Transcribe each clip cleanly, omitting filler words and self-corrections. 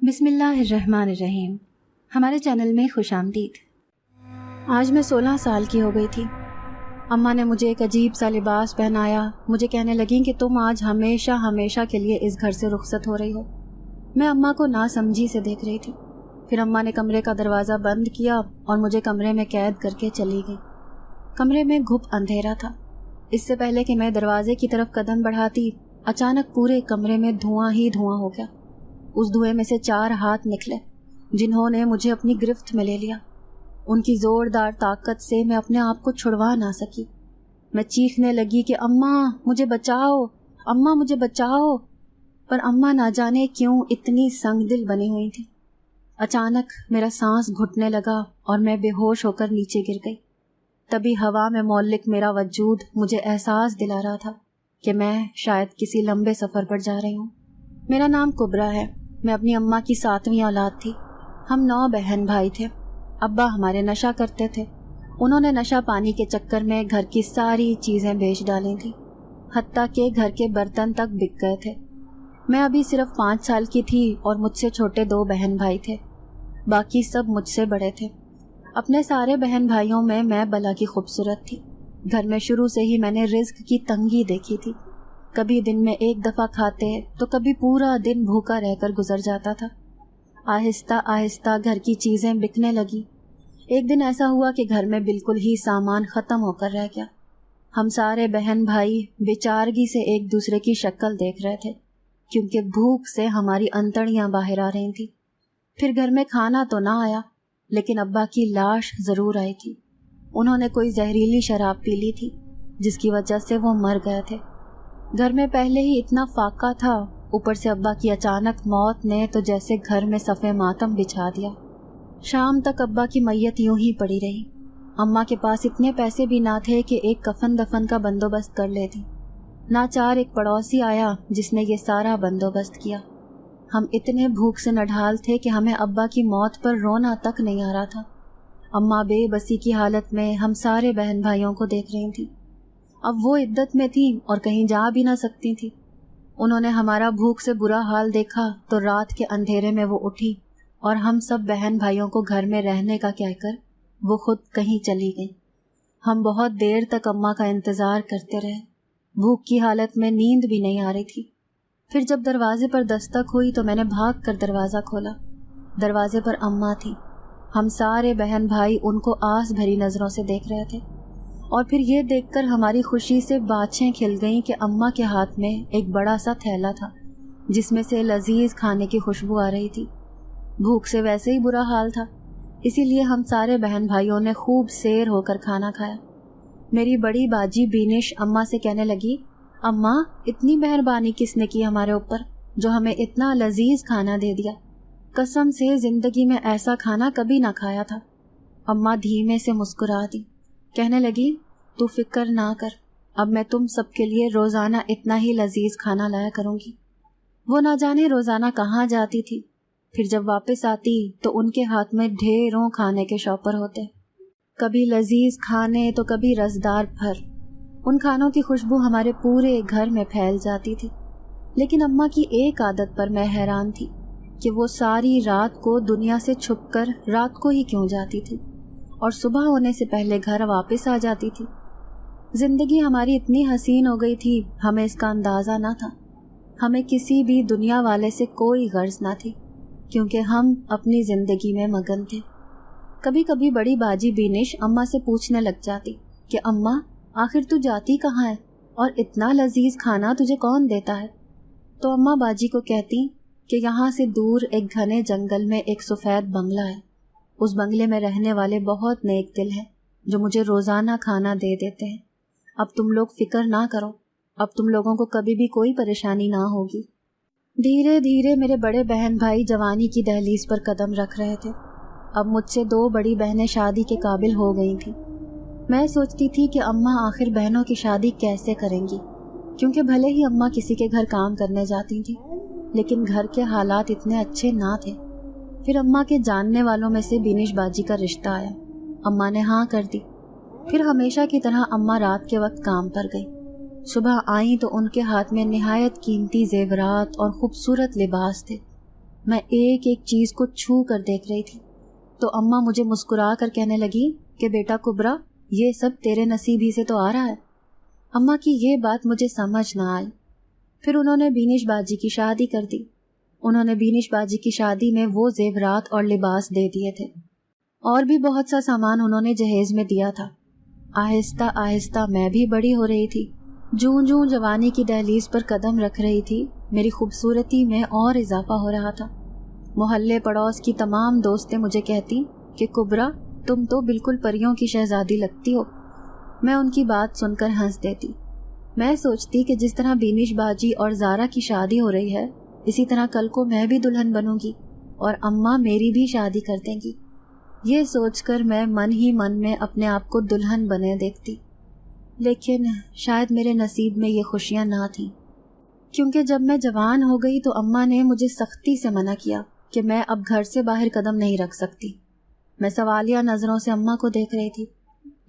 بسم اللہ الرحمن الرحیم۔ ہمارے چینل میں خوش آمدید۔ آج میں 16 سال کی ہو گئی تھی۔ اماں نے مجھے ایک عجیب سا لباس پہنایا، مجھے کہنے لگیں کہ تم آج ہمیشہ ہمیشہ کے لیے اس گھر سے رخصت ہو رہی ہو۔ میں اماں کو ناسمجھی سے دیکھ رہی تھی۔ پھر اماں نے کمرے کا دروازہ بند کیا اور مجھے کمرے میں قید کر کے چلی گئی۔ کمرے میں گھپ اندھیرا تھا۔ اس سے پہلے کہ میں دروازے کی طرف قدم بڑھاتی، اچانک پورے کمرے میں دھواں ہی دھواں ہو گیا۔ اس دھوئیں میں سے 4 ہاتھ نکلے جنہوں نے مجھے اپنی گرفت میں لے لیا۔ ان کی زوردار طاقت سے میں اپنے آپ کو چھڑوا نہ سکی۔ میں چیخنے لگی کہ اماں مجھے بچاؤ، اماں مجھے بچاؤ، پر اماں نہ جانے کیوں اتنی سنگ دل بنی ہوئی تھی۔ اچانک میرا سانس گھٹنے لگا اور میں بے ہوش ہو کر نیچے گر گئی۔ تبھی ہوا میں معلق میرا وجود مجھے احساس دلا رہا تھا کہ میں شاید کسی لمبے سفر پر جا رہی ہوں۔ میرا نام کبرا ہے۔ میں اپنی اماں کی 7ویں اولاد تھی۔ ہم 9 بہن بھائی تھے۔ ابا ہمارے نشہ کرتے تھے۔ انہوں نے نشہ پانی کے چکر میں گھر کی ساری چیزیں بیچ ڈالی تھیں، حتیٰ کہ گھر کے برتن تک بک گئے تھے۔ میں ابھی صرف 5 سال کی تھی اور مجھ سے چھوٹے 2 بہن بھائی تھے، باقی سب مجھ سے بڑے تھے۔ اپنے سارے بہن بھائیوں میں بلا کی خوبصورت تھی۔ گھر میں شروع سے ہی میں نے رزق کی تنگی دیکھی تھی۔ کبھی دن میں 1 دفعہ کھاتے تو کبھی پورا دن بھوکا رہ کر گزر جاتا تھا۔ آہستہ آہستہ گھر کی چیزیں بکنے لگی۔ ایک دن ایسا ہوا کہ گھر میں بالکل ہی سامان ختم ہو کر رہ گیا۔ ہم سارے بہن بھائی بےچارگی سے ایک دوسرے کی شکل دیکھ رہے تھے، کیونکہ بھوک سے ہماری انتڑیاں باہر آ رہی تھیں۔ پھر گھر میں کھانا تو نہ آیا، لیکن ابا کی لاش ضرور آئی تھی۔ انہوں نے کوئی زہریلی شراب پی لی تھی جس کی وجہ سے وہ مر گئے تھے۔ گھر میں پہلے ہی اتنا فاقہ تھا، اوپر سے ابا کی اچانک موت نے تو جیسے گھر میں صفے ماتم بچھا دیا۔ شام تک ابا کی میت یوں ہی پڑی رہی۔ اماں کے پاس اتنے پیسے بھی نہ تھے کہ ایک کفن دفن کا بندوبست کر لیتی۔ ناچار ایک پڑوسی آیا جس نے یہ سارا بندوبست کیا۔ ہم اتنے بھوک سے نڈھال تھے کہ ہمیں ابا کی موت پر رونا تک نہیں آ رہا تھا۔ اماں بے بسی کی حالت میں ہم سارے بہن بھائیوں کو دیکھ رہی تھیں۔ اب وہ عدت میں تھیں اور کہیں جا بھی نہ سکتی تھیں۔ انہوں نے ہمارا بھوک سے برا حال دیکھا تو رات کے اندھیرے میں وہ اٹھی اور ہم سب بہن بھائیوں کو گھر میں رہنے کا کہہ کر وہ خود کہیں چلی گئی۔ ہم بہت دیر تک اماں کا انتظار کرتے رہے۔ بھوک کی حالت میں نیند بھی نہیں آ رہی تھی۔ پھر جب دروازے پر دستک ہوئی تو میں نے بھاگ کر دروازہ کھولا۔ دروازے پر اماں تھی۔ ہم سارے بہن بھائی ان کو آس بھری نظروں سے دیکھ رہے تھے، اور پھر یہ دیکھ کر ہماری خوشی سے باچھیں کھل گئیں کہ اماں کے ہاتھ میں ایک بڑا سا تھیلا تھا جس میں سے لذیذ کھانے کی خوشبو آ رہی تھی۔ بھوک سے ویسے ہی برا حال تھا، اسی لیے ہم سارے بہن بھائیوں نے خوب سیر ہو کر کھانا کھایا۔ میری بڑی باجی بینش اماں سے کہنے لگی، اماں اتنی مہربانی کس نے کی ہمارے اوپر جو ہمیں اتنا لذیذ کھانا دے دیا؟ قسم سے زندگی میں ایسا کھانا کبھی نہ کھایا تھا۔ اماں دھیمے سے مسکرا دی، کہنے لگی، تو فکر نہ کر، اب میں تم سب کے لیے روزانہ اتنا ہی لذیذ کھانا لایا کروں گی۔ وہ نہ جانے روزانہ کہاں جاتی تھی، پھر جب واپس آتی تو ان کے ہاتھ میں ڈھیروں کھانے کے شوپر ہوتے، کبھی لذیذ کھانے تو کبھی رسدار پھر۔ ان کھانوں کی خوشبو ہمارے پورے گھر میں پھیل جاتی تھی۔ لیکن اماں کی ایک عادت پر میں حیران تھی کہ وہ ساری رات کو دنیا سے چھپ کر رات کو ہی کیوں جاتی تھی اور صبح ہونے سے پہلے گھر واپس آ جاتی تھی۔ زندگی ہماری اتنی حسین ہو گئی تھی، ہمیں اس کا اندازہ نہ تھا۔ ہمیں کسی بھی دنیا والے سے کوئی غرض نہ تھی، کیونکہ ہم اپنی زندگی میں مگن تھے۔ کبھی کبھی بڑی باجی بینش اماں سے پوچھنے لگ جاتی کہ اماں آخر تو جاتی کہاں ہے اور اتنا لذیذ کھانا تجھے کون دیتا ہے؟ تو اماں باجی کو کہتی کہ یہاں سے دور ایک گھنے جنگل میں ایک سفید بنگلہ ہے، اس بنگلے میں رہنے والے بہت نیک دل ہیں جو مجھے روزانہ کھانا دے دیتے ہیں۔ اب تم لوگ فکر نہ کرو، اب تم لوگوں کو کبھی بھی کوئی پریشانی نہ ہوگی۔ دھیرے دھیرے میرے بڑے بہن بھائی جوانی کی دہلیز پر قدم رکھ رہے تھے۔ اب مجھ سے 2 بڑی بہنیں شادی کے قابل ہو گئی تھیں۔ میں سوچتی تھی کہ اماں آخر بہنوں کی شادی کیسے کریں گی، کیونکہ بھلے ہی اماں کسی کے گھر کام کرنے جاتی تھیں، لیکن گھر کے حالات اتنے اچھے نہ تھے۔ پھر اماں کے جاننے والوں میں سے بینش باجی کا رشتہ آیا۔ اماں نے ہاں کر دی۔ پھر ہمیشہ کی طرح اماں رات کے وقت کام پر گئی۔ صبح آئیں تو ان کے ہاتھ میں نہایت قیمتی زیورات اور خوبصورت لباس تھے۔ میں ایک ایک چیز کو چھو کر دیکھ رہی تھی تو اماں مجھے مسکرا کر کہنے لگی کہ بیٹا کبرا، یہ سب تیرے نصیب ہی سے تو آ رہا ہے۔ اماں کی یہ بات مجھے سمجھ نہ آئی۔ پھر انہوں نے بینش باجی کی شادی کر دی۔ انہوں نے بینش باجی کی شادی میں وہ زیورات اور لباس دے دیے تھے، اور بھی بہت سا سامان انہوں نے جہیز میں دیا تھا۔ آہستہ آہستہ میں بھی بڑی ہو رہی تھی۔ جوں جوں جوانی کی دہلیز پر قدم رکھ رہی تھی، میری خوبصورتی میں اور اضافہ ہو رہا تھا۔ محلے پڑوس کی تمام دوستیں مجھے کہتی کہ کبرا، تم تو بالکل پریوں کی شہزادی لگتی ہو۔ میں ان کی بات سن کر ہنس دیتی۔ میں سوچتی کہ جس طرح بینش باجی اور زارا کی شادی ہو رہی ہے، اسی طرح کل کو میں بھی دلہن بنوں گی اور اماں میری بھی شادی کر دیں گی۔ یہ سوچ کر میں من ہی من میں اپنے آپ کو دلہن بنے دیکھتی، لیکن شاید میرے نصیب میں یہ خوشیاں نہ تھیں، کیونکہ جب میں جوان ہو گئی تو اماں نے مجھے سختی سے منع کیا کہ میں اب گھر سے باہر قدم نہیں رکھ سکتی۔ میں سوالیہ نظروں سے اماں کو دیکھ رہی تھی،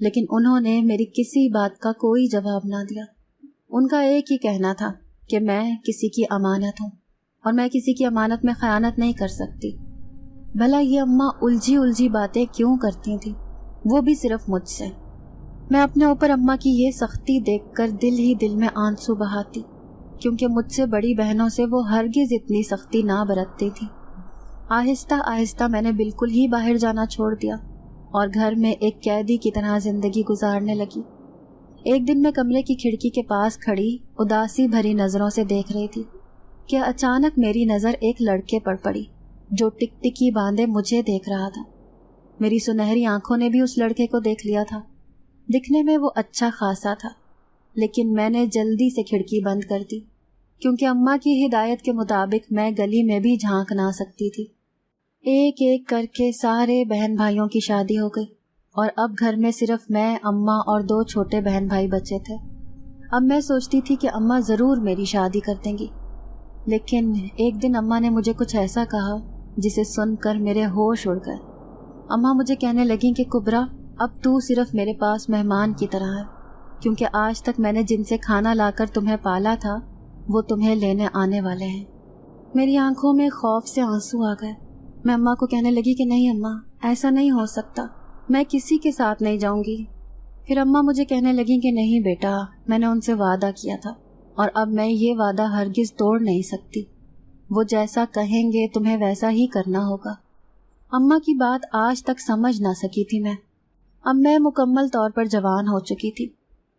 لیکن انہوں نے میری کسی بات کا کوئی جواب نہ دیا۔ ان کا ایک ہی کہنا تھا کہ میں کسی کی امانت ہوں اور میں کسی کی امانت میں خیانت نہیں کر سکتی۔ بھلا یہ اماں الجھی باتیں کیوں کرتی تھیں، وہ بھی صرف مجھ سے۔ میں اپنے اوپر اماں کی یہ سختی دیکھ کر دل ہی دل میں آنسو بہاتی، کیونکہ مجھ سے بڑی بہنوں سے وہ ہرگز اتنی سختی نہ برتتی تھی۔ آہستہ آہستہ میں نے بالکل ہی باہر جانا چھوڑ دیا اور گھر میں ایک قیدی کی طرح زندگی گزارنے لگی۔ ایک دن میں کمرے کی کھڑکی کے پاس کھڑی اداسی بھری نظروں سے دیکھ رہی تھی کہ اچانک میری نظر ایک لڑکے پر پڑی جو ٹک ٹکی باندھے مجھے دیکھ رہا تھا۔ میری سنہری آنکھوں نے بھی اس لڑکے کو دیکھ لیا تھا۔ دکھنے میں وہ اچھا خاصا تھا، لیکن میں نے جلدی سے کھڑکی بند کر دی، کیونکہ اماں کی ہدایت کے مطابق میں گلی میں بھی جھانک نہ سکتی تھی۔ ایک ایک کر کے سارے بہن بھائیوں کی شادی ہو گئی اور اب گھر میں صرف میں، اماں اور 2 چھوٹے بہن بھائی بچے تھے۔ اب میں سوچتی تھی کہ اماں ضرور میری شادی کر دیں گی، لیکن ایک دن اماں نے مجھے کچھ ایسا کہا جسے سن کر میرے ہوش اڑ گئے۔ اماں مجھے کہنے لگیں کہ کبرا، اب تو صرف میرے پاس مہمان کی طرح ہے، کیونکہ آج تک میں نے جن سے کھانا لا کر تمہیں پالا تھا وہ تمہیں لینے آنے والے ہیں۔ میری آنکھوں میں خوف سے آنسو آ گئے۔ میں اماں کو کہنے لگی کہ نہیں اماں، ایسا نہیں ہو سکتا، میں کسی کے ساتھ نہیں جاؤں گی۔ پھر اماں مجھے کہنے لگیں کہ نہیں بیٹا، میں نے ان سے وعدہ کیا تھا اور اب میں یہ وعدہ ہرگز توڑ نہیں سکتی۔ وہ جیسا کہیں گے تمہیں ویسا ہی کرنا ہوگا۔ اماں کی بات آج تک سمجھ نہ سکی تھی میں۔ اب میں مکمل طور پر جوان ہو چکی تھی،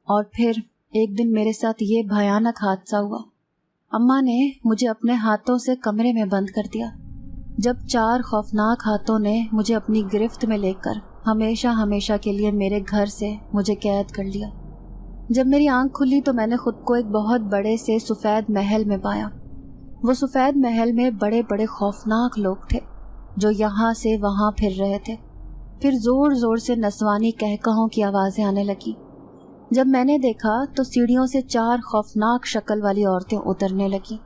اور پھر ایک دن میرے ساتھ یہ بھیانک حادثہ ہوا۔ اماں نے مجھے اپنے ہاتھوں سے کمرے میں بند کر دیا، جب 4 خوفناک ہاتھوں نے مجھے اپنی گرفت میں لے کر ہمیشہ کے لیے میرے گھر سے مجھے قید کر لیا۔ جب میری آنکھ کھلی تو میں نے خود کو ایک بہت بڑے سے سفید محل میں پایا۔ وہ سفید محل میں بڑے بڑے خوفناک لوگ تھے جو یہاں سے وہاں پھر رہے تھے۔ پھر زور زور سے نسوانی کہکہوں کی آوازیں آنے لگی۔ جب میں نے دیکھا تو سیڑھیوں سے 4 خوفناک شکل والی عورتیں اترنے لگیں۔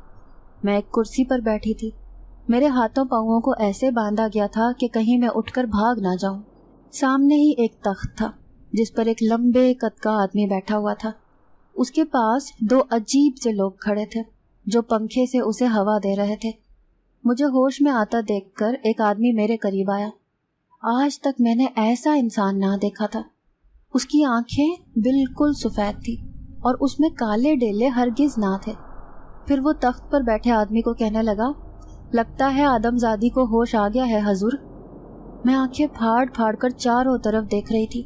میں ایک کرسی پر بیٹھی تھی۔ میرے ہاتھوں پاؤں کو ایسے باندھا گیا تھا کہ کہیں میں اٹھ کر بھاگ نہ جاؤں۔ سامنے ہی ایک تخت تھا جس پر ایک لمبے قد کا آدمی بیٹھا ہوا تھا۔ اس کے پاس 2 عجیب سے لوگ کھڑے تھے جو پنکھے سے اسے ہوا دے رہے تھے۔ مجھے ہوش میں آتا دیکھ کر ایک آدمی میرے قریب آیا۔ آج تک میں نے ایسا انسان نہ دیکھا تھا۔ اس کی آنکھیں بالکل سفید تھی اور اس میں کالے ڈیلے ہرگز نہ تھے۔ پھر وہ تخت پر بیٹھے آدمی کو کہنے لگا، لگتا ہے آدم زادی کو ہوش آ گیا ہے حضور۔ میں آنکھیں پھاڑ پھاڑ کر چاروں طرف دیکھ رہی تھی،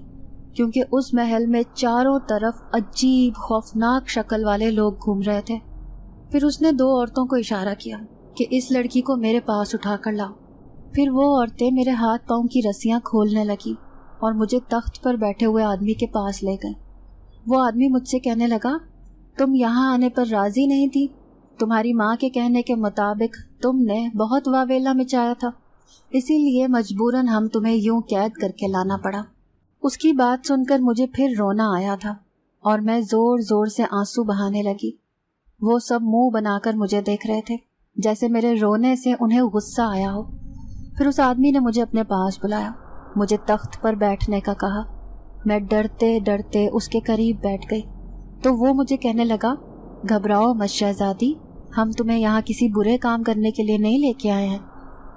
کیونکہ اس محل میں چاروں طرف عجیب خوفناک شکل والے لوگ گھوم رہے تھے۔ پھر اس نے 2 عورتوں کو اشارہ کیا کہ اس لڑکی کو میرے پاس اٹھا کر لاؤ۔ پھر وہ عورتیں میرے ہاتھ پاؤں کی رسیاں کھولنے لگیں اور مجھے تخت پر بیٹھے ہوئے آدمی کے پاس لے گئے۔ وہ آدمی مجھ سے کہنے لگا، تم یہاں آنے پر راضی نہیں تھی؟ تمہاری ماں کے کہنے کے مطابق تم نے بہت واویلا مچایا تھا، اسی لیے مجبوراً ہم تمہیں یوں قید کر کے لانا پڑا۔ اس کی بات سن کر مجھے پھر رونا آیا تھا اور میں زور زور سے آنسو بہانے لگی۔ وہ سب منہ بنا کر مجھے دیکھ رہے تھے جیسے میرے رونے سے انہیں غصہ آیا ہو۔ پھر اس آدمی نے مجھے اپنے پاس بلایا، مجھے تخت پر بیٹھنے کا کہا۔ میں ڈرتے ڈرتے اس کے قریب بیٹھ گئی تو وہ مجھے کہنے لگا، گھبراؤ مت شہزادی، ہم تمہیں یہاں کسی برے کام کرنے کے لیے نہیں لے کے آئے ہیں،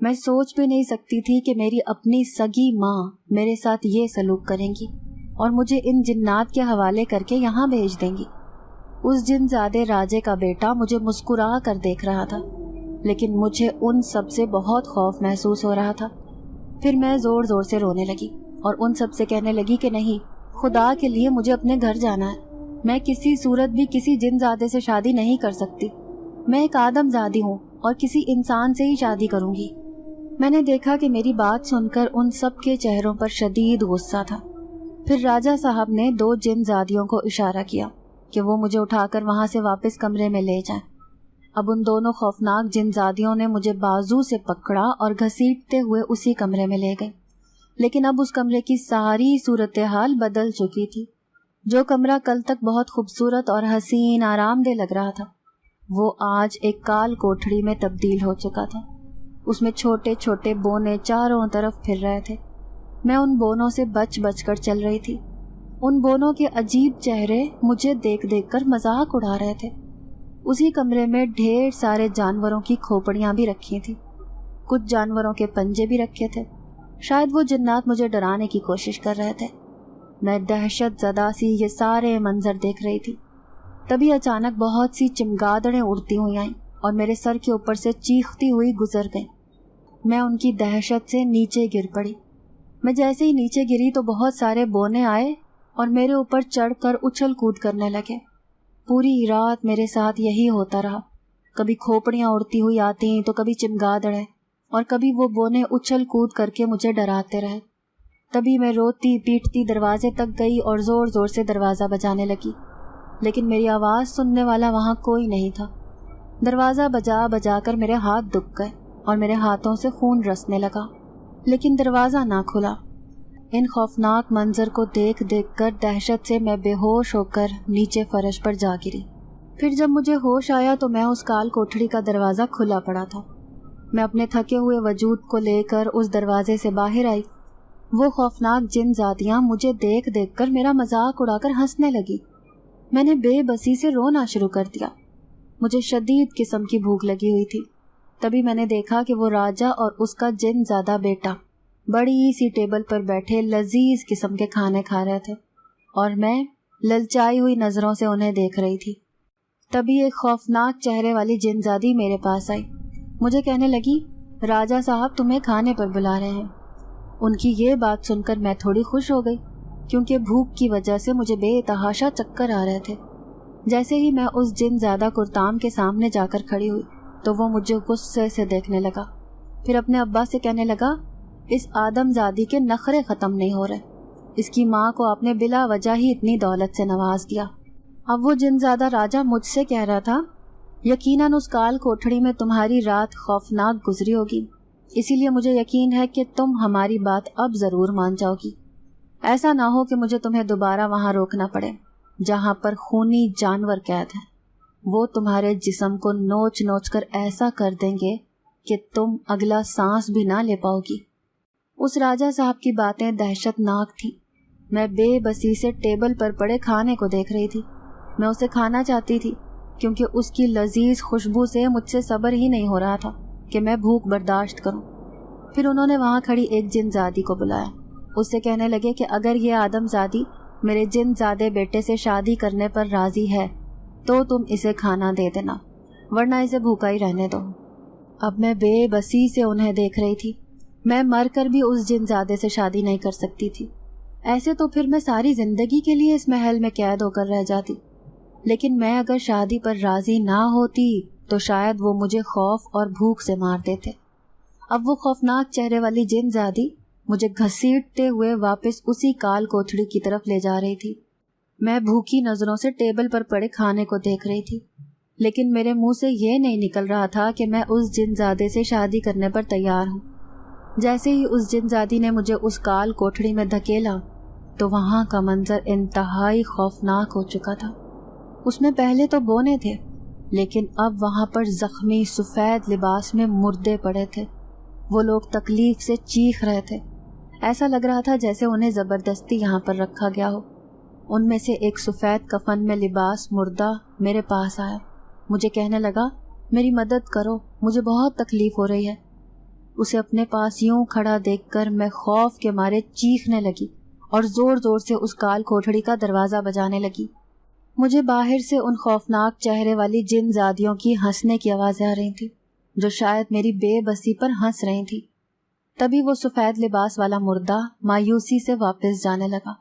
میں سوچ بھی نہیں سکتی تھی کہ میری اپنی سگی ماں میرے ساتھ یہ سلوک کریں گی اور مجھے ان جنات کے حوالے کر کے یہاں بھیج دیں گی۔ اس جن زادے راجے کا بیٹا مجھے مسکرا کر دیکھ رہا تھا، لیکن مجھے ان سب سے بہت خوف محسوس ہو رہا تھا۔ پھر میں زور زور سے رونے لگی اور ان سب سے کہنے لگی کہ نہیں، خدا کے لیے مجھے اپنے گھر جانا ہے۔ میں کسی صورت بھی کسی جن زادے سے شادی نہیں کر سکتی۔ میں ایک آدم زادی ہوں اور کسی انسان سے ہی شادی کروں گی۔ میں نے دیکھا کہ میری بات سن کر ان سب کے چہروں پر شدید غصہ تھا۔ پھر راجہ صاحب نے 2 جن زادیوں کو اشارہ کیا کہ وہ مجھے اٹھا کر وہاں سے واپس کمرے میں لے جائیں۔ اب ان دونوں خوفناک جن زادیوں نے مجھے بازو سے پکڑا اور گھسیٹتے ہوئے اسی کمرے میں لے گئے، لیکن اب اس کمرے کی ساری صورتحال بدل چکی تھی۔ جو کمرہ کل تک بہت خوبصورت اور حسین آرام دہ لگ رہا تھا، وہ آج ایک کال کوٹھڑی میں تبدیل ہو چکا تھا۔ اس میں چھوٹے چھوٹے بونے چاروں طرف پھر رہے تھے۔ میں ان بونوں سے بچ بچ کر چل رہی تھی۔ ان بونوں کے عجیب چہرے مجھے دیکھ دیکھ کر مذاق اڑا رہے تھے۔ اسی کمرے میں ڈھیر سارے جانوروں کی کھوپڑیاں بھی رکھی تھیں، کچھ جانوروں کے پنجے بھی رکھے تھے۔ شاید وہ جنات مجھے ڈرانے کی کوشش کر رہے تھے۔ میں دہشت زدہ سی یہ سارے منظر دیکھ رہی تھی۔ تبھی اچانک بہت سی چمگادڑیں اڑتی ہوئی آئیں اور میرے سر کے اوپر سے چیختی ہوئی گزر گئیں۔ میں ان کی دہشت سے نیچے گر پڑی۔ میں جیسے ہی نیچے گری تو بہت سارے بونے آئے اور میرے اوپر چڑھ کر اچھل کود کرنے لگے۔ پوری رات میرے ساتھ یہی ہوتا رہا۔ کبھی کھوپڑیاں اڑتی ہوئی آتی تو کبھی چمگادڑیں، اور کبھی وہ بونے اچھل کود کر کے مجھے ڈراتے رہے۔ تبھی میں روتی پیٹتی دروازے تک گئی اور زور زور سے دروازہ بجانے لگی، لیکن میری آواز سننے والا وہاں کوئی نہیں تھا۔ دروازہ بجا بجا کر میرے ہاتھ دب گئے اور میرے ہاتھوں سے خون رسنے لگا، لیکن دروازہ نہ کھلا۔ ان خوفناک منظر کو دیکھ دیکھ کر دہشت سے میں بے ہوش ہو کر نیچے فرش پر جا گری۔ پھر جب مجھے ہوش آیا تو میں اس کال کوٹھڑی کا دروازہ کھلا پڑا تھا۔ میں اپنے تھکے ہوئے وجود کو لے کر اس دروازے سے باہر آئی۔ وہ خوفناک جن ذاتیاں مجھے دیکھ دیکھ کر میرا مذاق اڑا کر ہنسنے لگی۔ میں نے بے بسی سے رونا شروع کر دیا۔ مجھے شدید قسم کی بھوک لگی ہوئی تھی۔ تبھی میں نے دیکھا کہ وہ راجہ اور اس کا جن زادہ بیٹا بڑی سی ٹیبل پر بیٹھے لذیذ قسم کے کھانے کھا رہے تھے، اور میں للچائی ہوئی نظروں سے انہیں دیکھ رہی تھی۔ تبھی ایک خوفناک چہرے والی جن زادی میرے پاس آئی۔ مجھے کہنے لگی، راجہ صاحب تمہیں کھانے پر بلا رہے ہیں۔ ان کی یہ بات سن کر میں تھوڑی خوش ہو گئی، کیونکہ بھوک کی وجہ سے مجھے بے تحاشا چکر آ رہے تھے۔ جیسے ہی میں اس جن زادہ کرتام کے سامنے جا کر کھڑی ہوئی تو وہ مجھے غصے سے دیکھنے لگا۔ پھر اپنے ابا سے کہنے لگا، اس آدم زادی کے نخرے ختم نہیں ہو رہے۔ اس کی ماں کو آپ نے بلا وجہ ہی اتنی دولت سے نواز دیا۔ اب وہ جن زادہ راجہ مجھ سے کہہ رہا تھا، یقیناً اس کال کوٹھڑی میں تمہاری رات خوفناک گزری ہوگی، اسی لیے مجھے یقین ہے کہ تم ہماری بات اب ضرور مان جاؤ گی۔ ایسا نہ ہو کہ مجھے تمہیں دوبارہ وہاں روکنا پڑے جہاں پر خونی جانور قید ہیں۔ وہ تمہارے جسم کو نوچ نوچ کر ایسا کر دیں گے کہ تم اگلا سانس بھی نہ لے پاؤ گی۔ اس راجہ صاحب کی باتیں دہشت ناک تھی۔ میں بے بسی سے ٹیبل پر پڑے کھانے کو دیکھ رہی تھی۔ میں اسے کھانا چاہتی تھی، کیونکہ اس کی لذیذ خوشبو سے مجھ سے صبر ہی نہیں ہو رہا تھا کہ میں بھوک برداشت کروں۔ پھر انہوں نے وہاں کھڑی ایک جن زادی کو بلایا۔ اس سے کہنے لگے کہ اگر یہ آدم زادی میرے جن زادے بیٹے سے شادی کرنے پر راضی ہے تو تم اسے کھانا دے دینا، ورنہ اسے بھوکا ہی رہنے دو۔ اب میں بے بسی سے انہیں دیکھ رہی تھی۔ میں مر کر بھی اس جن زادے سے شادی نہیں کر سکتی تھی۔ ایسے تو پھر میں ساری زندگی کے لیے اس محل میں قید ہو کر رہ جاتی، لیکن میں اگر شادی پر راضی نہ ہوتی تو شاید وہ مجھے خوف اور بھوک سے مار دیتے۔ اب وہ خوفناک چہرے والی جن زادی مجھے گھسیٹتے ہوئے واپس اسی کال کوٹھڑی کی طرف لے جا رہی تھی۔ میں بھوکی نظروں سے ٹیبل پر پڑے کھانے کو دیکھ رہی تھی، لیکن میرے منہ سے یہ نہیں نکل رہا تھا کہ میں اس جن زادے سے شادی کرنے پر تیار ہوں۔ جیسے ہی اس جن زادی نے مجھے اس کال کوٹھڑی میں دھکیلا تو وہاں کا منظر انتہائی خوفناک ہو چکا تھا۔ اس میں پہلے تو بونے تھے، لیکن اب وہاں پر زخمی سفید لباس میں مردے پڑے تھے۔ وہ لوگ تکلیف سے چیخ رہے تھے۔ ایسا لگ رہا تھا جیسے انہیں زبردستی یہاں پر رکھا گیا ہو۔ ان میں سے ایک سفید کفن میں لباس مردہ میرے پاس آیا۔ مجھے کہنے لگا، میری مدد کرو، مجھے بہت تکلیف ہو رہی ہے۔ اسے اپنے پاس یوں کھڑا دیکھ کر میں خوف کے مارے چیخنے لگی اور زور زور سے اس کال کوٹھڑی کا دروازہ بجانے لگی۔ مجھے باہر سے ان خوفناک چہرے والی جن زادیوں کی ہنسنے کی آوازیں آ رہی تھیں، جو شاید میری بے بسی پر ہنس رہی تھی۔ تبھی وہ سفید لباس والا مردہ مایوسی سے واپس جانے لگا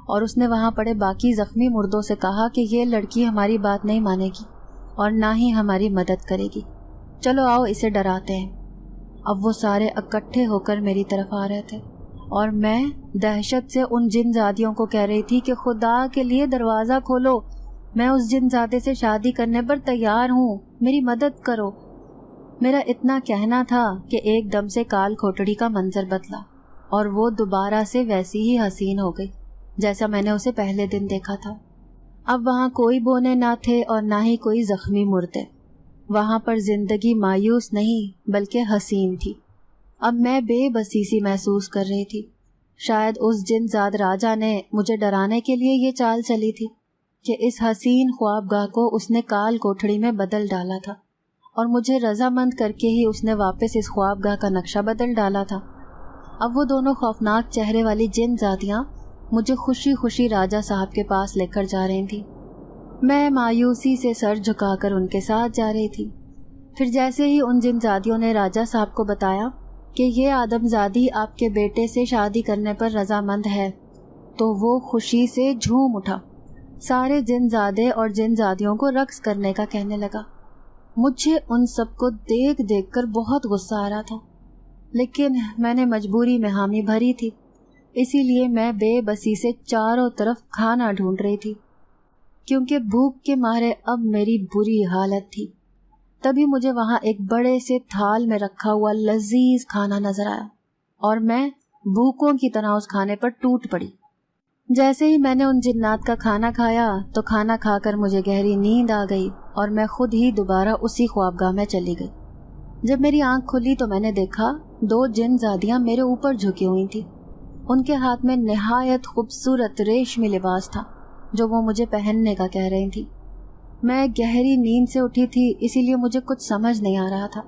اور اس نے وہاں پڑے باقی زخمی مردوں سے کہا کہ یہ لڑکی ہماری بات نہیں مانے گی اور نہ ہی ہماری مدد کرے گی، چلو آؤ اسے ڈراتے ہیں۔ اب وہ سارے اکٹھے ہو کر میری طرف آ رہے تھے اور میں دہشت سے ان جن زادیوں کو کہہ رہی تھی کہ خدا کے لیے دروازہ کھولو، میں اس جن زادے سے شادی کرنے پر تیار ہوں، میری مدد کرو۔ میرا اتنا کہنا تھا کہ ایک دم سے کال کھوٹڑی کا منظر بدلا اور وہ دوبارہ سے ویسی ہی حسین ہو گئی جیسا میں نے اسے پہلے دن دیکھا تھا۔ اب وہاں کوئی بونے نہ تھے اور نہ ہی کوئی زخمی مردے۔ وہاں پر زندگی مایوس نہیں بلکہ حسین تھی۔ اب میں بے بسی سی محسوس کر رہی تھی۔ شاید اس جن زاد راجا نے مجھے ڈرانے کے لیے یہ چال چلی تھی کہ اس حسین خوابگاہ کو اس نے کال کوٹھڑی میں بدل ڈالا تھا اور مجھے رضامند کر کے ہی اس نے واپس اس خوابگاہ کا نقشہ بدل ڈالا تھا۔ اب وہ دونوں خوفناک چہرے والی جن زادیاں مجھے خوشی خوشی راجا صاحب کے پاس لے کر جا رہی تھیں۔ میں مایوسی سے سر جھکا کر ان کے ساتھ جا رہی تھی۔ پھر جیسے ہی ان جن زادیوں نے راجا صاحب کو بتایا کہ یہ آدم زادی آپ کے بیٹے سے شادی کرنے پر رضامند ہے تو وہ خوشی سے جھوم اٹھا، سارے جن زادے اور جن زادیوں کو رقص کرنے کا کہنے لگا۔ مجھے ان سب کو دیکھ دیکھ کر بہت غصہ آ رہا تھا، لیکن میں نے مجبوری میں حامی بھری تھی، اسی لیے میں بے بسی سے چاروں طرف کھانا ڈھونڈ رہی تھی کیونکہ بھوک کے مارے اب میری بری حالت تھی۔ تبھی مجھے وہاں ایک بڑے سے تھال میں رکھا ہوا لذیذ کھانا نظر آیا اور میں بھوکوں کی طرح اس کھانے پر ٹوٹ پڑی۔ جیسے ہی میں نے ان جنات کا کھانا کھایا تو کھانا کھا کر مجھے گہری نیند آ گئی اور میں خود ہی دوبارہ اسی خوابگاہ میں چلی گئی۔ جب میری آنکھ کھلی تو میں نے دیکھا 2 جن زادیاں میرے اوپر جھکی ہوئی تھیں۔ ان کے ہاتھ میں نہایت خوبصورت ریشمی لباس تھا جو وہ مجھے پہننے کا کہہ رہی تھی۔ میں گہری نیند سے اٹھی تھی، اسی لیے مجھے کچھ سمجھ نہیں آ رہا تھا۔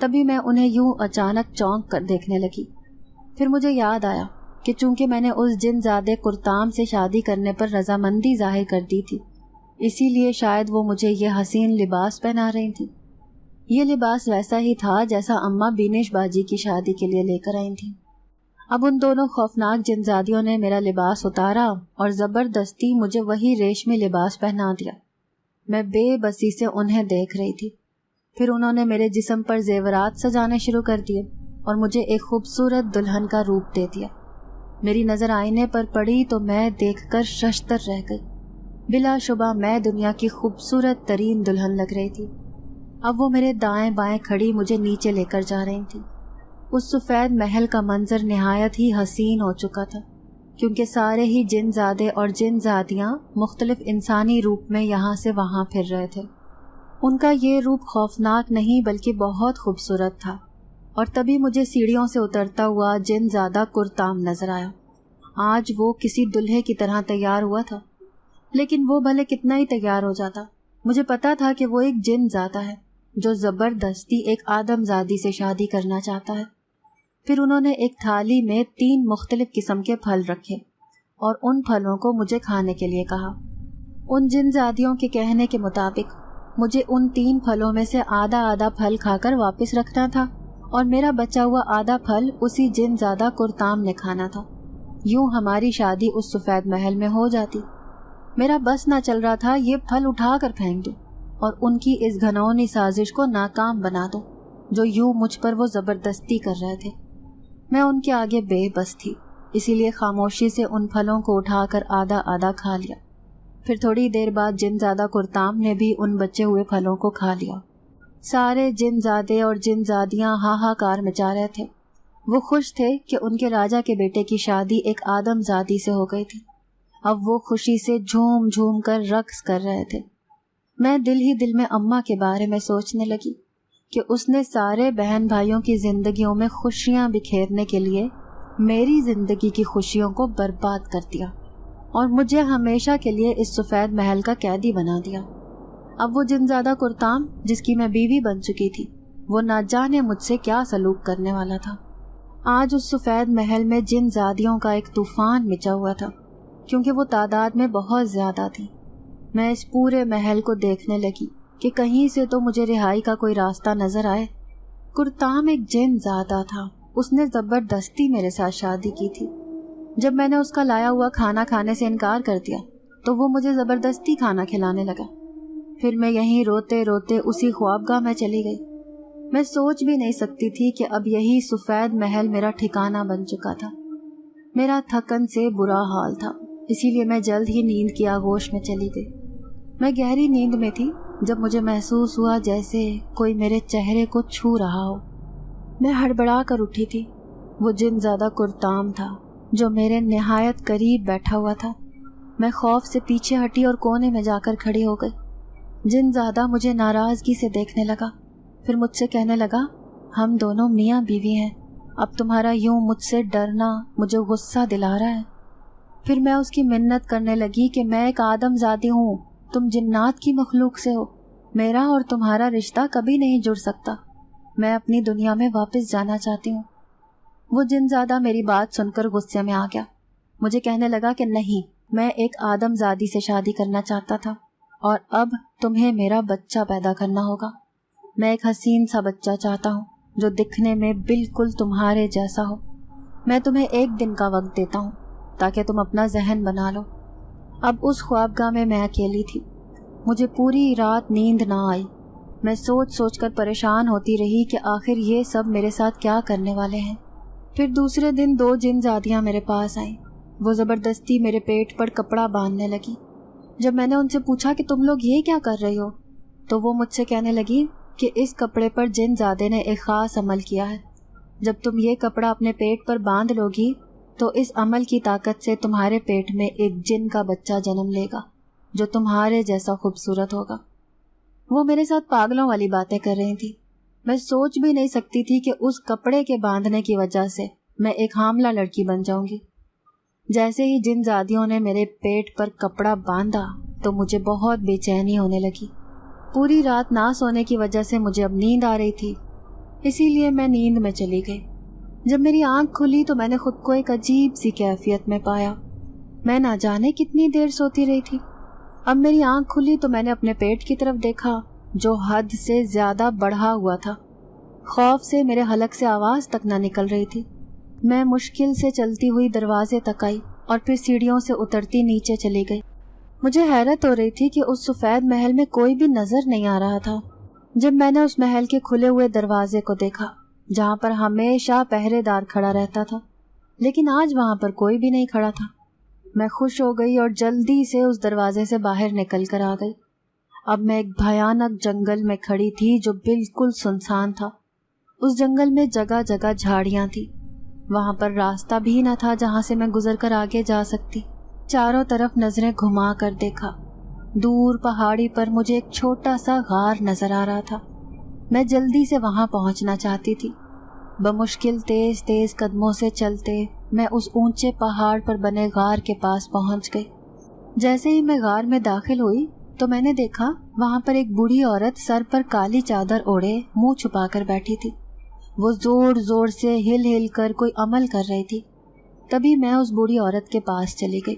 تبھی میں انہیں یوں اچانک چونک کر دیکھنے لگی۔ پھر مجھے یاد آیا کہ چونکہ میں نے اس جن زادے کرتام سے شادی کرنے پر رضامندی ظاہر کر دی تھی، اسی لیے شاید وہ مجھے یہ حسین لباس پہنا رہی تھی۔ یہ لباس ویسا ہی تھا جیسا اماں بینش باجی کی شادی کے لیے لے کر آئی تھیں۔ اب ان دونوں خوفناک جن زادیوں نے میرا لباس اتارا اور زبردستی مجھے وہی ریشمی لباس پہنا دیا۔ میں بے بسی سے انہیں دیکھ رہی تھی۔ پھر انہوں نے میرے جسم پر زیورات سجانے شروع کر دیے اور مجھے ایک خوبصورت دلہن کا روپ دے دیا۔ میری نظر آئینے پر پڑی تو میں دیکھ کر ششدر رہ گئی۔ بلا شبہ میں دنیا کی خوبصورت ترین دلہن لگ رہی تھی۔ اب وہ میرے دائیں بائیں کھڑی مجھے نیچے لے کر جا رہی تھی۔ اس سفید محل کا منظر نہایت ہی حسین ہو چکا تھا کیونکہ سارے ہی جن زادے اور جن زادیاں مختلف انسانی روپ میں یہاں سے وہاں پھر رہے تھے۔ ان کا یہ روپ خوفناک نہیں بلکہ بہت خوبصورت تھا۔ اور تبھی مجھے سیڑھیوں سے اترتا ہوا جن زادہ کرتام نظر آیا۔ آج وہ کسی دلہے کی طرح تیار ہوا تھا، لیکن وہ بھلے کتنا ہی تیار ہو جاتا، مجھے پتا تھا کہ وہ ایک جن زادہ ہے جو زبردستی ایک آدم زادی سے شادی کرنا چاہتا ہے۔ پھر انہوں نے ایک تھالی میں 3 مختلف قسم کے پھل رکھے اور ان پھلوں کو مجھے کھانے کے لیے کہا۔ ان جن زادیوں کے کہنے کے مطابق مجھے ان 3 پھلوں میں سے آدھا آدھا پھل کھا کر واپس رکھنا تھا اور میرا بچا ہوا آدھا پھل اسی جن زادہ کرتام نے کھانا تھا۔ یوں ہماری شادی اس سفید محل میں ہو جاتی۔ میرا بس نہ چل رہا تھا یہ پھل اٹھا کر پھینک دوں اور ان کی اس گھنونی سازش کو ناکام بنا دوں جو یوں مجھ پر وہ زبردستی کر رہے تھے۔ میں ان کے آگے بے بس تھی، اسی لیے خاموشی سے ان پھلوں کو اٹھا کر آدھا آدھا کھا لیا۔ پھر تھوڑی دیر بعد جن زادہ کرتام نے بھی ان بچے ہوئے پھلوں کو کھا لیا۔ سارے جن زادے اور جن زادیاں ہاہاکار مچا رہے تھے۔ وہ خوش تھے کہ ان کے راجا کے بیٹے کی شادی ایک آدم زادی سے ہو گئی تھی۔ اب وہ خوشی سے جھوم جھوم کر رقص کر رہے تھے۔ میں دل ہی دل میں اماں کے بارے میں سوچنے لگی کہ اس نے سارے بہن بھائیوں کی زندگیوں میں خوشیاں بکھیرنے کے لیے میری زندگی کی خوشیوں کو برباد کر دیا اور مجھے ہمیشہ کے لیے اس سفید محل کا قیدی بنا دیا۔ اب وہ جن زادہ کرتام جس کی میں بیوی بن چکی تھی وہ نہ جانے مجھ سے کیا سلوک کرنے والا تھا۔ آج اس سفید محل میں جن زادیوں کا ایک طوفان مچا ہوا تھا، کیونکہ وہ تعداد میں بہت زیادہ تھی۔ میں اس پورے محل کو دیکھنے لگی کہ کہیں سے تو مجھے رہائی کا کوئی راستہ نظر آئے۔ کرتام ایک جن زادہ تھا، اس نے زبردستی میرے ساتھ شادی کی تھی۔ جب میں نے اس کا لایا ہوا کھانا کھانے سے انکار کر دیا تو وہ مجھے زبردستی کھانا کھلانے لگا۔ پھر میں یہیں روتے روتے اسی خوابگاہ میں چلی گئی۔ میں سوچ بھی نہیں سکتی تھی کہ اب یہی سفید محل میرا ٹھکانہ بن چکا تھا۔ میرا تھکن سے برا حال تھا، اسی لیے میں جلد ہی نیند کی آغوش میں چلی گئی۔ میں گہری نیند میں تھی جب مجھے محسوس ہوا جیسے کوئی میرے چہرے کو چھو رہا ہو۔ میں ہڑبڑا کر اٹھی تھی۔ وہ جن زیادہ کرتام تھا جو میرے نہایت قریب بیٹھا ہوا تھا۔ میں خوف سے پیچھے ہٹی اور کونے میں جا کر کھڑی ہو گئی۔ جن زیادہ مجھے ناراضگی سے دیکھنے لگا، پھر مجھ سے کہنے لگا، ہم دونوں میاں بیوی ہیں، اب تمہارا یوں مجھ سے ڈرنا مجھے غصہ دلا رہا ہے۔ پھر میں اس کی منت کرنے لگی کہ میں ایک آدم زادی ہوں، تم جنات کی مخلوق سے ہو، میرا اور تمہارا رشتہ کبھی نہیں جڑ سکتا، میں اپنی دنیا میں واپس جانا چاہتی ہوں۔ وہ جن زیادہ میری بات سن کر غصے میں آ گیا۔ مجھے کہنے لگا کہ نہیں، میں ایک آدم زادی سے شادی کرنا چاہتا تھا اور اب تمہیں میرا بچہ پیدا کرنا ہوگا۔ میں ایک حسین سا بچہ چاہتا ہوں جو دکھنے میں بالکل تمہارے جیسا ہو۔ میں تمہیں 1 دن کا وقت دیتا ہوں تاکہ تم اپنا ذہن بنا لو۔ اب اس خوابگاہ میں اکیلی تھی۔ مجھے پوری رات نیند نہ آئی۔ میں سوچ سوچ کر پریشان ہوتی رہی کہ آخر یہ سب میرے ساتھ کیا کرنے والے ہیں۔ پھر دوسرے دن 2 جن زادیاں میرے پاس آئیں۔ وہ زبردستی میرے پیٹ پر کپڑا باندھنے لگی۔ جب میں نے ان سے پوچھا کہ تم لوگ یہ کیا کر رہی ہو، تو وہ مجھ سے کہنے لگی کہ اس کپڑے پر جن زادے نے ایک خاص عمل کیا ہے۔ جب تم یہ کپڑا اپنے پیٹ پر باندھ لو گی تو اس عمل کی طاقت سے تمہارے پیٹ میں ایک جن کا بچہ جنم لے گا جو تمہارے جیسا خوبصورت ہوگا۔ وہ میرے ساتھ پاگلوں والی باتیں کر رہی تھی۔ میں سوچ بھی نہیں سکتی تھی کہ اس کپڑے کے باندھنے کی وجہ سے میں ایک حاملہ لڑکی بن جاؤں گی۔ جیسے ہی جن زادیوں نے میرے پیٹ پر کپڑا باندھا تو مجھے بہت بے چینی ہونے لگی۔ پوری رات نہ سونے کی وجہ سے مجھے اب نیند آ رہی تھی، اسی لیے میں نیند میں چلی گئی۔ جب میری آنکھ کھلی تو میں نے خود کو ایک عجیب سی کیفیت میں پایا۔ میں نہ جانے کتنی دیر سوتی رہی تھی۔ اب میری آنکھ کھلی تو میں نے اپنے پیٹ کی طرف دیکھا جو حد سے زیادہ بڑھا ہوا تھا۔ خوف سے میرے حلق سے آواز تک نہ نکل رہی تھی۔ میں مشکل سے چلتی ہوئی دروازے تک آئی اور پھر سیڑھیوں سے اترتی نیچے چلی گئی۔ مجھے حیرت ہو رہی تھی کہ اس سفید محل میں کوئی بھی نظر نہیں آ رہا تھا۔ جب میں نے اس محل کے کھلے ہوئے دروازے کو دیکھا جہاں پر ہمیشہ پہرے دار کھڑا رہتا تھا، لیکن آج وہاں پر کوئی بھی نہیں کھڑا تھا۔ میں خوش ہو گئی اور جلدی سے اس دروازے سے باہر نکل کر آ گئی۔ اب میں ایک بھیانک جنگل میں کھڑی تھی جو بالکل سنسان تھا۔ اس جنگل میں جگہ جگہ جھاڑیاں تھی، وہاں پر راستہ بھی نہ تھا جہاں سے میں گزر کر آگے جا سکتی۔ چاروں طرف نظریں گھما کر دیکھا، دور پہاڑی پر مجھے ایک چھوٹا سا غار نظر آ رہا تھا۔ میں جلدی سے وہاں پہنچنا چاہتی تھی۔ بمشکل تیز تیز قدموں سے چلتے میں اس اونچے پہاڑ پر بنے غار کے پاس پہنچ گئی۔ جیسے ہی میں غار میں داخل ہوئی تو میں نے دیکھا وہاں پر ایک بوڑھی عورت سر پر کالی چادر اوڑھے منہ چھپا کر بیٹھی تھی۔ وہ زور زور سے ہل ہل کر کوئی عمل کر رہی تھی۔ تبھی میں اس بوڑھی عورت کے پاس چلی گئی،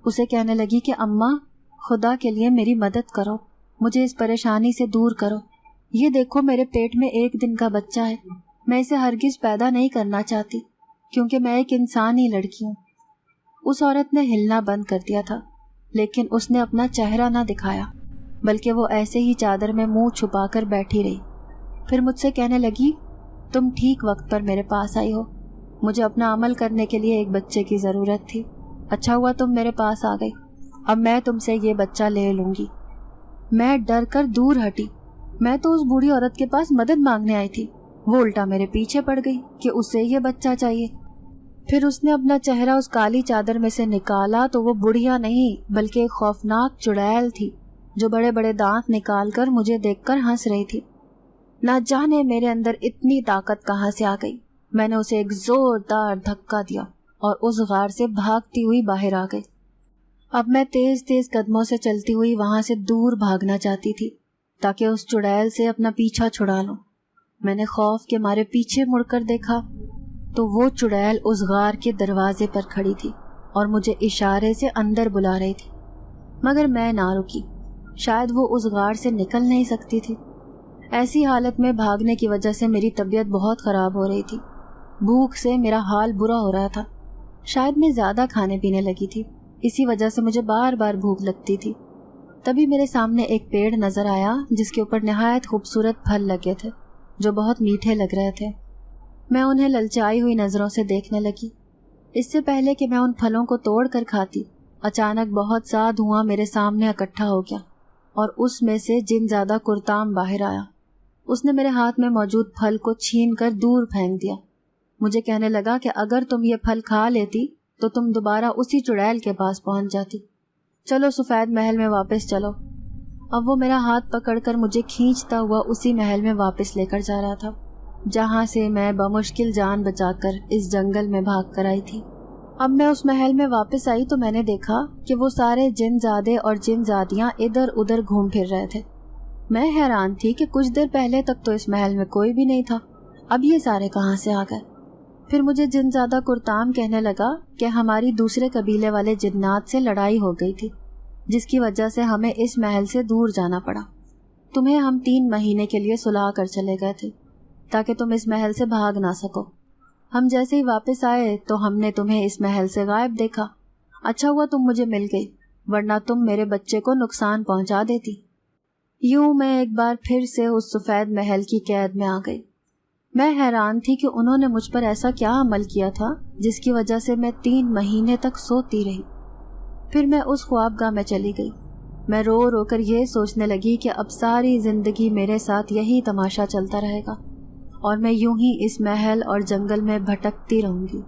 اسے کہنے لگی کہ اماں، خدا کے لیے میری مدد کرو، مجھے اس پریشانی سے دور کرو۔ یہ دیکھو میرے پیٹ میں 1 دن کا بچہ ہے، میں اسے ہرگز پیدا نہیں کرنا چاہتی کیونکہ میں ایک انسانی لڑکی ہوں۔ اس عورت نے ہلنا بند کر دیا تھا، لیکن اس نے اپنا چہرہ نہ دکھایا، بلکہ وہ ایسے ہی چادر میں منہ چھپا کر بیٹھی رہی۔ پھر مجھ سے کہنے لگی، تم ٹھیک وقت پر میرے پاس آئی ہو، مجھے اپنا عمل کرنے کے لیے ایک بچے کی ضرورت تھی، اچھا ہوا تم میرے پاس آ گئی، اب میں تم سے یہ بچہ لے لوں گی۔ میں ڈر کر دور ہٹی، میں تو اس بوڑھی عورت کے پاس مدد مانگنے آئی تھی، وہ الٹا میرے پیچھے پڑ گئی کہ اسے یہ بچہ چاہیے۔ پھر اس نے اپنا چہرہ اس کالی چادر میں سے نکالا تو وہ بڑھیا نہیں بلکہ ایک خوفناک چڑیل تھی جو بڑے بڑے دانت نکال کر مجھے دیکھ کر ہنس رہی تھی۔ نہ جانے میرے اندر اتنی طاقت کہاں سے آ گئی، میں نے اسے ایک زوردار دھکا دیا اور اس غار سے بھاگتی ہوئی باہر آ گئی۔ اب میں تیز تیز قدموں سے چلتی ہوئی وہاں سے دور بھاگنا چاہتی تھی تاکہ اس چڑیل سے اپنا پیچھا چھڑا لوں۔ میں نے خوف کے مارے پیچھے مڑ کر دیکھا تو وہ چڑیل اس غار کے دروازے پر کھڑی تھی اور مجھے اشارے سے اندر بلا رہی تھی، مگر میں نہ رکی۔ شاید وہ اس غار سے نکل نہیں سکتی تھی۔ ایسی حالت میں بھاگنے کی وجہ سے میری طبیعت بہت خراب ہو رہی تھی، بھوک سے میرا حال برا ہو رہا تھا۔ شاید میں زیادہ کھانے پینے لگی تھی، اسی وجہ سے مجھے بار بار بھوک لگتی تھی۔ تبھی میرے سامنے ایک پیڑ نظر آیا جس کے اوپر نہایت خوبصورت پھل لگے تھے جو بہت میٹھے لگ رہے تھے۔ میں انہیں للچائی ہوئی نظروں سے دیکھنے لگی۔ اس سے پہلے کہ میں ان پھلوں کو توڑ کر کھاتی، اچانک بہت سا دھواں میرے سامنے اکٹھا ہو گیا اور اس میں سے جن زیادہ کرتام باہر آیا۔ اس نے میرے ہاتھ میں موجود پھل کو چھین کر دور پھینک دیا۔ مجھے کہنے لگا کہ اگر تم یہ پھل کھا لیتی تو تم دوبارہ اسی چڑیل کے پاس پہنچ جاتی۔ چلو سفید محل میں واپس چلو۔ اب وہ میرا ہاتھ پکڑ کر مجھے کھینچتا ہوا اسی محل میں واپس لے کر جا رہا تھا جہاں سے میں بمشکل جان بچا کر اس جنگل میں بھاگ کر آئی تھی۔ اب میں اس محل میں واپس آئی تو میں نے دیکھا کہ وہ سارے جن زادے اور جن زادیاں ادھر ادھر گھوم پھر رہے تھے۔ میں حیران تھی کہ کچھ دیر پہلے تک تو اس محل میں کوئی بھی نہیں تھا، اب یہ سارے کہاں سے آ گئے؟ پھر مجھے جن زادہ کرتام کہنے لگا کہ ہماری دوسرے قبیلے والے جنات سے لڑائی ہو گئی تھی جس کی وجہ سے ہمیں اس محل سے دور جانا پڑا۔ تمہیں ہم 3 مہینے کے لیے سلا کر چلے گئے تھے تاکہ تم اس محل سے بھاگ نہ سکو۔ ہم جیسے ہی واپس آئے تو ہم نے تمہیں اس محل سے غائب دیکھا۔ اچھا ہوا تم مجھے مل گئی، ورنہ تم میرے بچے کو نقصان پہنچا دیتی۔ یوں میں ایک بار پھر سے اس سفید محل کی قید میں آ گئی۔ میں حیران تھی کہ انہوں نے مجھ پر ایسا کیا عمل کیا تھا جس کی وجہ سے میں 3 مہینے تک سوتی رہی۔ پھر میں اس خوابگاہ میں چلی گئی۔ میں رو رو کر یہ سوچنے لگی کہ اب ساری زندگی میرے ساتھ یہی تماشا چلتا رہے گا اور میں یوں ہی اس محل اور جنگل میں بھٹکتی رہوں گی۔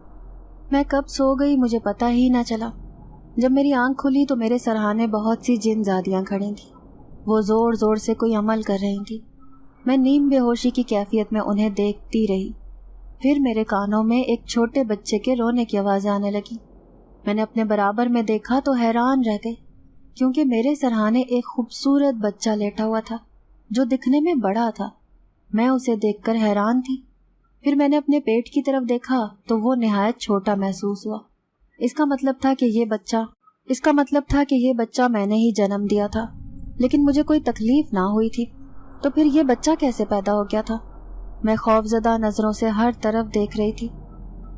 میں کب سو گئی مجھے پتہ ہی نہ چلا۔ جب میری آنکھ کھلی تو میرے سرہانے بہت سی جن زادیاں کھڑی تھیں۔ وہ زور زور سے کوئی عمل کر رہی تھیں۔ میں نیم بے ہوشی کی کیفیت میں انہیں دیکھتی رہی۔ پھر میرے کانوں میں ایک چھوٹے بچے کے رونے کی آوازیں آنے لگی۔ میں نے اپنے برابر میں دیکھا تو حیران رہ گئی کیونکہ میرے سرہانے ایک خوبصورت بچہ لیٹا ہوا تھا جو دکھنے میں بڑا تھا۔ میں اسے دیکھ کر حیران تھی۔ پھر میں نے اپنے پیٹ کی طرف دیکھا تو وہ نہایت چھوٹا محسوس ہوا۔ اس کا مطلب تھا کہ یہ بچہ میں نے ہی جنم دیا تھا، لیکن مجھے کوئی تکلیف نہ ہوئی تھی۔ تو پھر یہ بچہ کیسے پیدا ہو گیا تھا؟ میں خوفزدہ نظروں سے ہر طرف دیکھ رہی تھی۔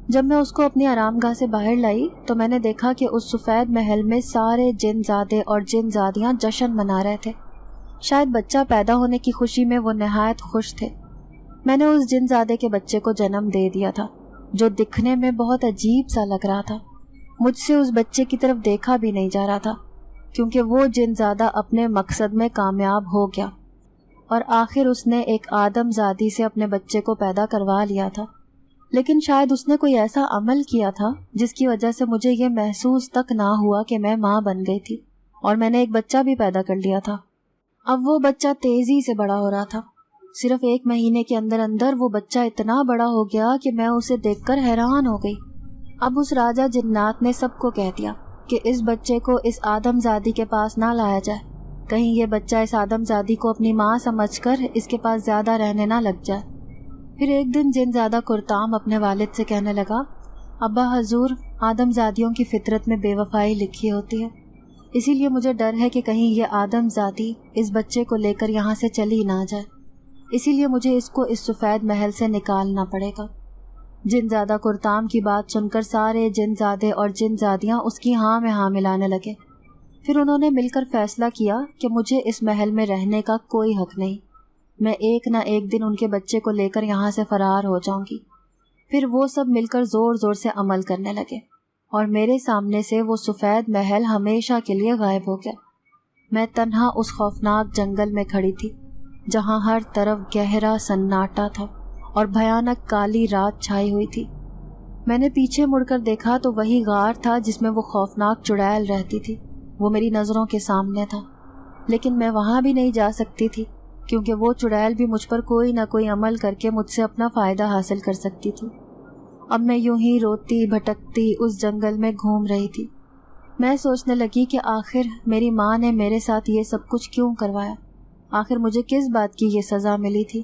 جب میں اس کو اپنی آرام گاہ سے باہر لائی تو میں نے دیکھا کہ اس سفید محل میں سارے جن زادے اور جن زادیاں جشن منا رہے تھے۔ شاید بچہ پیدا ہونے کی خوشی میں وہ نہایت خوش تھے۔ میں نے اس جن زادے کے بچے کو جنم دے دیا تھا جو دکھنے میں بہت عجیب سا لگ رہا تھا۔ مجھ سے اس بچے کی طرف دیکھا بھی نہیں جا رہا تھا کیونکہ وہ جن زادہ اپنے مقصد میں کامیاب ہو گیا اور آخر اس نے ایک آدم زادی سے اپنے بچے کو پیدا کروا لیا تھا۔ لیکن شاید اس نے کوئی ایسا عمل کیا تھا جس کی وجہ سے مجھے یہ محسوس تک نہ ہوا کہ میں ماں بن گئی تھی اور میں نے ایک بچہ بھی پیدا کر لیا تھا۔ اب وہ بچہ تیزی سے بڑا ہو رہا تھا۔ صرف 1 مہینے کے اندر اندر وہ بچہ اتنا بڑا ہو گیا کہ میں اسے دیکھ کر حیران ہو گئی۔ اب اس راجہ جنات نے سب کو کہہ دیا کہ اس بچے کو اس آدم زادی کے پاس نہ لایا جائے، کہیں یہ بچہ اس آدم زادی کو اپنی ماں سمجھ کر اس کے پاس زیادہ رہنے نہ لگ جائے۔ پھر ایک دن جن زادہ کرتام اپنے والد سے کہنے لگا، ابا حضور، آدم زادیوں کی فطرت میں بے وفائی لکھی ہوتی ہے، اسی لیے مجھے ڈر ہے کہ کہیں یہ آدم زادی اس بچے کو لے کر یہاں سے چلی نہ جائے، اسی لیے مجھے اس کو اس سفید محل سے نکالنا پڑے گا۔ جن زادہ کرتام کی بات سن کر سارے جن زادے اور جن زادیاں اس کی ہاں میں ہاں ملانے لگے۔ پھر انہوں نے مل کر فیصلہ کیا کہ مجھے اس محل میں رہنے کا کوئی حق نہیں، میں ایک نہ ایک دن ان کے بچے کو لے کر یہاں سے فرار ہو جاؤں گی۔ پھر وہ سب مل کر زور زور سے عمل کرنے لگے اور میرے سامنے سے وہ سفید محل ہمیشہ کے لیے غائب ہو گیا۔ میں تنہا اس خوفناک جنگل میں کھڑی تھی جہاں ہر طرف گہرا سناٹا تھا اور بھیانک کالی رات چھائی ہوئی تھی۔ میں نے پیچھے مڑ کر دیکھا تو وہی غار تھا جس میں وہ خوفناک چڑیل رہتی تھی، وہ میری نظروں کے سامنے تھا، لیکن میں وہاں بھی نہیں جا سکتی تھی کیونکہ وہ چڑیل بھی مجھ پر کوئی نہ کوئی عمل کر کے مجھ سے اپنا فائدہ حاصل کر سکتی تھی۔ اب میں یوں ہی روتی بھٹکتی اس جنگل میں گھوم رہی تھی۔ میں سوچنے لگی کہ آخر میری ماں نے میرے ساتھ یہ سب کچھ کیوں کروایا، آخر مجھے کس بات کی یہ سزا ملی تھی۔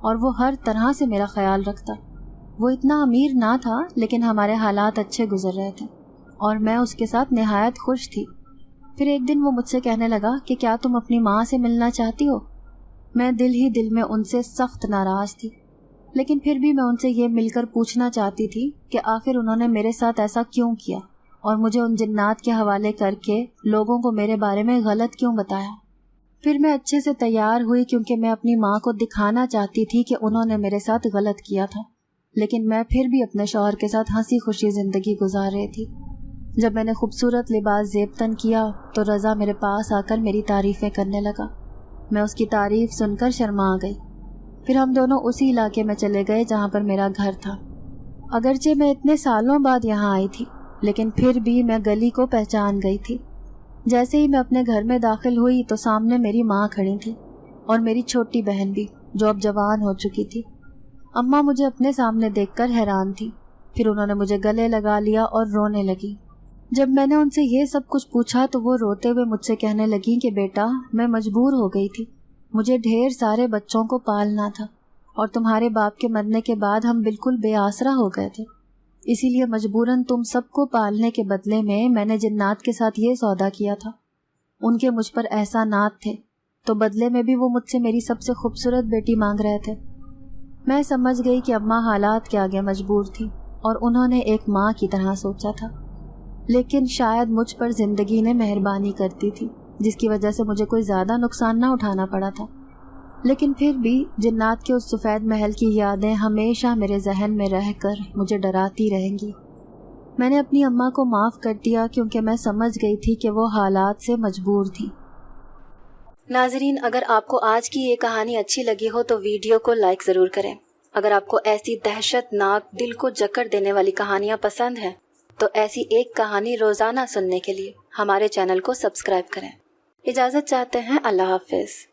اور وہ ہر طرح سے میرا خیال رکھتا۔ وہ اتنا امیر نہ تھا لیکن ہمارے حالات اچھے گزر رہے تھے اور میں اس کے ساتھ نہایت خوش تھی۔ پھر ایک دن وہ مجھ سے کہنے لگا کہ کیا تم اپنی ماں سے ملنا چاہتی ہو؟ میں دل ہی دل میں ان سے سخت ناراض تھی، لیکن پھر بھی میں ان سے یہ مل کر پوچھنا چاہتی تھی کہ آخر انہوں نے میرے ساتھ ایسا کیوں کیا اور مجھے ان جنات کے حوالے کر کے لوگوں کو میرے بارے میں غلط کیوں بتایا۔ پھر میں اچھے سے تیار ہوئی کیونکہ میں اپنی ماں کو دکھانا چاہتی تھی کہ انہوں نے میرے ساتھ غلط کیا تھا، لیکن میں پھر بھی اپنے شوہر کے ساتھ ہنسی خوشی زندگی گزار رہی تھی۔ جب میں نے خوبصورت لباس زیبتن کیا تو رضا میرے پاس آ کر میری تعریفیں کرنے لگا۔ میں اس کی تعریف سن کر شرما گئی۔ پھر ہم دونوں اسی علاقے میں چلے گئے جہاں پر میرا گھر تھا۔ اگرچہ میں اتنے سالوں بعد یہاں آئی تھی لیکن پھر بھی میں گلی کو پہچان گئی تھی۔ جیسے ہی میں اپنے گھر میں داخل ہوئی تو سامنے میری ماں کھڑی تھی اور میری چھوٹی بہن بھی، جو اب جوان ہو چکی تھی۔ اماں مجھے اپنے سامنے دیکھ کر حیران تھی، پھر انہوں نے مجھے گلے لگا لیا اور رونے لگی۔ جب میں نے ان سے یہ سب کچھ پوچھا تو وہ روتے ہوئے مجھ سے کہنے لگیں کہ بیٹا، میں مجبور ہو گئی تھی، مجھے ڈھیر سارے بچوں کو پالنا تھا اور تمہارے باپ کے مرنے کے بعد ہم بالکل بے آسرا ہو گئے تھے، اسی لیے مجبوراً تم سب کو پالنے کے بدلے میں نے جنات کے ساتھ یہ سودا کیا تھا۔ ان کے مجھ پر احسانات تھے تو بدلے میں بھی وہ مجھ سے میری سب سے خوبصورت بیٹی مانگ رہے تھے۔ میں سمجھ گئی کہ اماں حالات کے آگے مجبور تھی اور انہوں نے ایک ماں کی طرح سوچا تھا، لیکن شاید مجھ پر زندگی نے مہربانی کرتی تھی جس کی وجہ سے مجھے کوئی زیادہ نقصان نہ اٹھانا پڑا تھا۔ لیکن پھر بھی جنات کے اس سفید محل کی یادیں ہمیشہ میرے ذہن میں رہ کر مجھے ڈراتی رہیں گی۔ میں نے اپنی اماں کو معاف کر دیا کیونکہ میں سمجھ گئی تھی کہ وہ حالات سے مجبور تھی۔ ناظرین، اگر آپ کو آج کی یہ کہانی اچھی لگی ہو تو ویڈیو کو لائک ضرور کریں۔ اگر آپ کو ایسی دہشت ناک دل کو جکڑ دینے والی کہانیاں پسند ہیں تو ایسی ایک کہانی روزانہ سننے کے لیے ہمارے چینل کو سبسکرائب کریں۔ اجازت چاہتے ہیں، اللہ حافظ۔